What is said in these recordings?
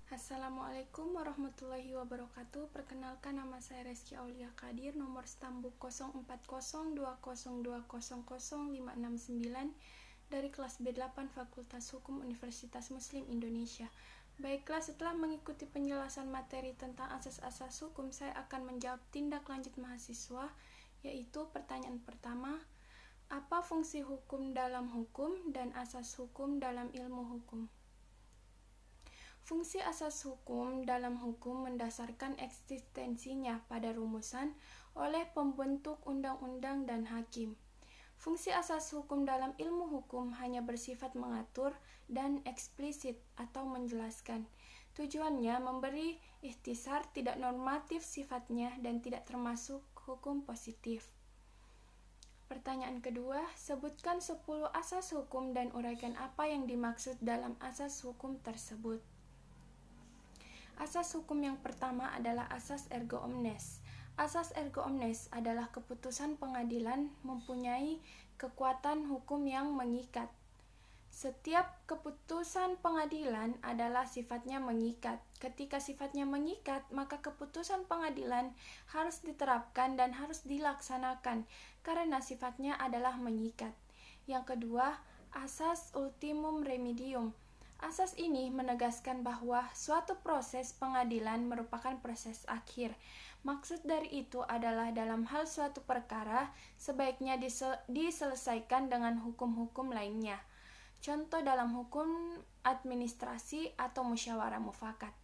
Assalamualaikum warahmatullahi wabarakatuh. Perkenalkan, nama saya Reski Aulia Kadir, nomor stambuk 040202000569 dari kelas B8 Fakultas Hukum Universitas Muslim Indonesia. Baiklah, setelah mengikuti penjelasan materi tentang asas-asas hukum, saya akan menjawab tindak lanjut mahasiswa, yaitu pertanyaan pertama, apa fungsi hukum dalam hukum dan asas hukum dalam ilmu hukum? Fungsi asas hukum dalam hukum mendasarkan eksistensinya pada rumusan oleh pembentuk undang-undang dan hakim. Fungsi asas hukum dalam ilmu hukum hanya bersifat mengatur dan eksplisit atau menjelaskan. Tujuannya memberi ikhtisar tidak normatif sifatnya dan tidak termasuk hukum positif. Pertanyaan kedua, sebutkan 10 asas hukum dan uraikan apa yang dimaksud dalam asas hukum tersebut. Asas hukum yang pertama adalah asas erga omnes. Asas erga omnes adalah keputusan pengadilan mempunyai kekuatan hukum yang mengikat. Setiap keputusan pengadilan adalah sifatnya mengikat. Ketika sifatnya mengikat, maka keputusan pengadilan harus diterapkan dan harus dilaksanakan karena sifatnya adalah mengikat. Yang kedua, asas ultimum remedium. Asas ini menegaskan bahwa suatu proses pengadilan merupakan proses akhir. Maksud dari itu adalah dalam hal suatu perkara sebaiknya diselesaikan dengan hukum-hukum lainnya. Contoh dalam hukum administrasi atau musyawarah mufakat,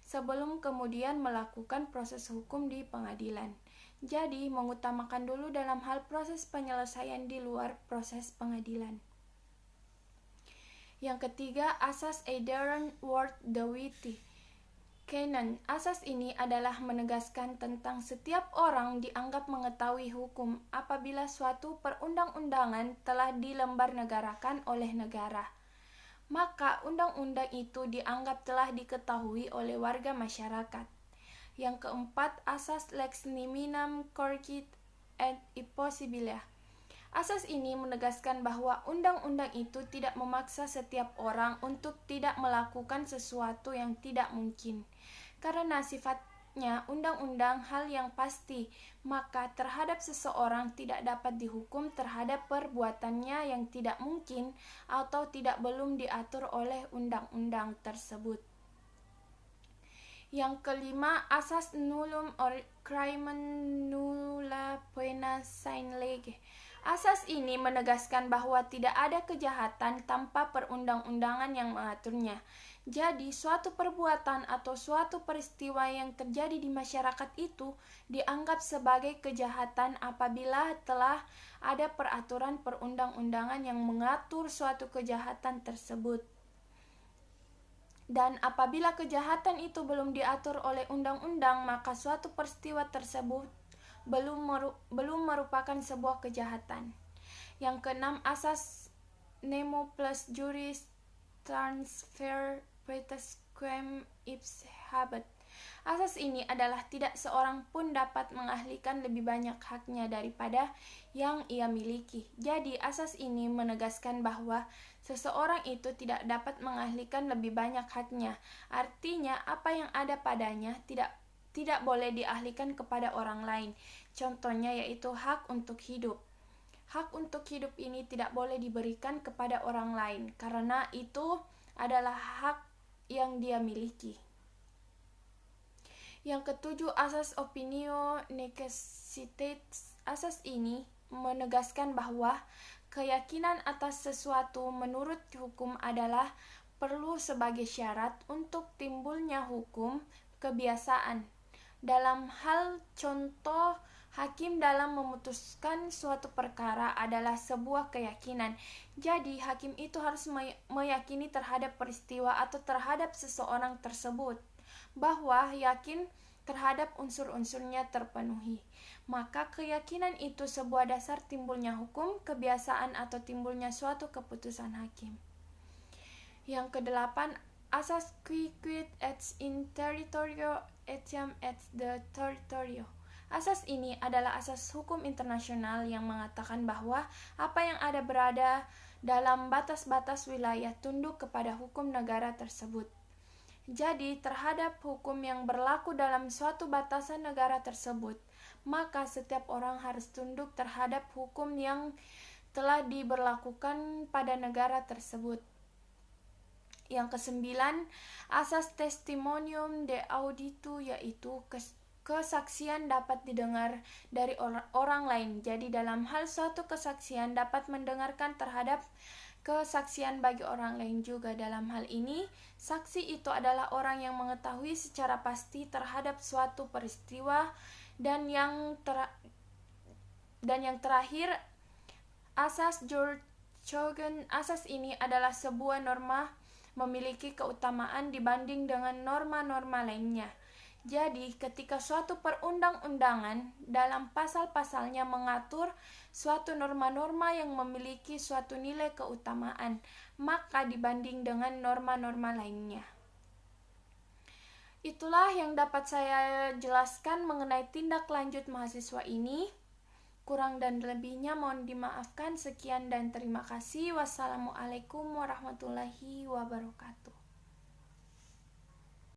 sebelum kemudian melakukan proses hukum di pengadilan. Jadi, mengutamakan dulu dalam hal proses penyelesaian di luar proses pengadilan. Yang ketiga, asas Adherent Word Dewiti Canon. Asas ini adalah menegaskan tentang setiap orang dianggap mengetahui hukum apabila suatu perundang-undangan telah dilembarnegarakan oleh negara. Maka undang-undang itu dianggap telah diketahui oleh warga masyarakat. Yang keempat, asas lex niminam corrigit et impossibilia. Asas ini menegaskan bahwa undang-undang itu tidak memaksa setiap orang untuk tidak melakukan sesuatu yang tidak mungkin. Karena sifatnya undang-undang hal yang pasti, maka terhadap seseorang tidak dapat dihukum terhadap perbuatannya yang tidak mungkin atau tidak belum diatur oleh undang-undang tersebut. Yang kelima, asas nullum crimen nulla poena sine lege. Asas ini menegaskan bahwa tidak ada kejahatan tanpa perundang-undangan yang mengaturnya. Jadi, suatu perbuatan atau suatu peristiwa yang terjadi di masyarakat itu dianggap sebagai kejahatan apabila telah ada peraturan perundang-undangan yang mengatur suatu kejahatan tersebut. Dan apabila kejahatan itu belum diatur oleh undang-undang, maka suatu peristiwa tersebut belum merupakan sebuah kejahatan. Yang keenam, asas nemo plus juris transfer pretesquem ipse habet. Asas ini adalah tidak seorang pun dapat mengalihkan lebih banyak haknya daripada yang ia miliki. Jadi, asas ini menegaskan bahwa seseorang itu tidak dapat mengalihkan lebih banyak haknya. Artinya, apa yang ada padanya tidak boleh dialihkan kepada orang lain. Contohnya yaitu hak untuk hidup. Hak untuk hidup ini tidak boleh diberikan kepada orang lain karena itu adalah hak yang dia miliki. Yang ketujuh, asas opinio necessitates. Asas ini menegaskan bahwa keyakinan atas sesuatu menurut hukum adalah perlu sebagai syarat untuk timbulnya hukum kebiasaan. Dalam hal contoh, hakim dalam memutuskan suatu perkara adalah sebuah keyakinan. Jadi, hakim itu harus meyakini terhadap peristiwa atau terhadap seseorang tersebut, bahwa yakin terhadap unsur-unsurnya terpenuhi. Maka keyakinan itu sebuah dasar timbulnya hukum, kebiasaan atau timbulnya suatu keputusan hakim. Yang kedelapan, asas qui quid et in territorio etiam et de territorio. Asas ini adalah asas hukum internasional yang mengatakan bahwa apa yang ada berada dalam batas-batas wilayah tunduk kepada hukum negara tersebut. Jadi, terhadap hukum yang berlaku dalam suatu batasan negara tersebut, maka setiap orang harus tunduk terhadap hukum yang telah diberlakukan pada negara tersebut. Yang kesembilan, asas testimonium de auditu, yaitu kesaksian dapat didengar dari orang lain. Jadi dalam hal suatu kesaksian dapat mendengarkan terhadap kesaksian bagi orang lain juga. Dalam hal ini, saksi itu adalah orang yang mengetahui secara pasti terhadap suatu peristiwa. Dan yang terakhir, asas George-Chogan. Asas ini adalah sebuah norma memiliki keutamaan dibanding dengan norma-norma lainnya. Jadi, ketika suatu perundang-undangan dalam pasal-pasalnya mengatur suatu norma-norma yang memiliki suatu nilai keutamaan, maka dibanding dengan norma-norma lainnya. Itulah yang dapat saya jelaskan mengenai tindak lanjut mahasiswa ini. Kurang dan lebihnya mohon dimaafkan. Sekian dan terima kasih. Wassalamualaikum warahmatullahi wabarakatuh.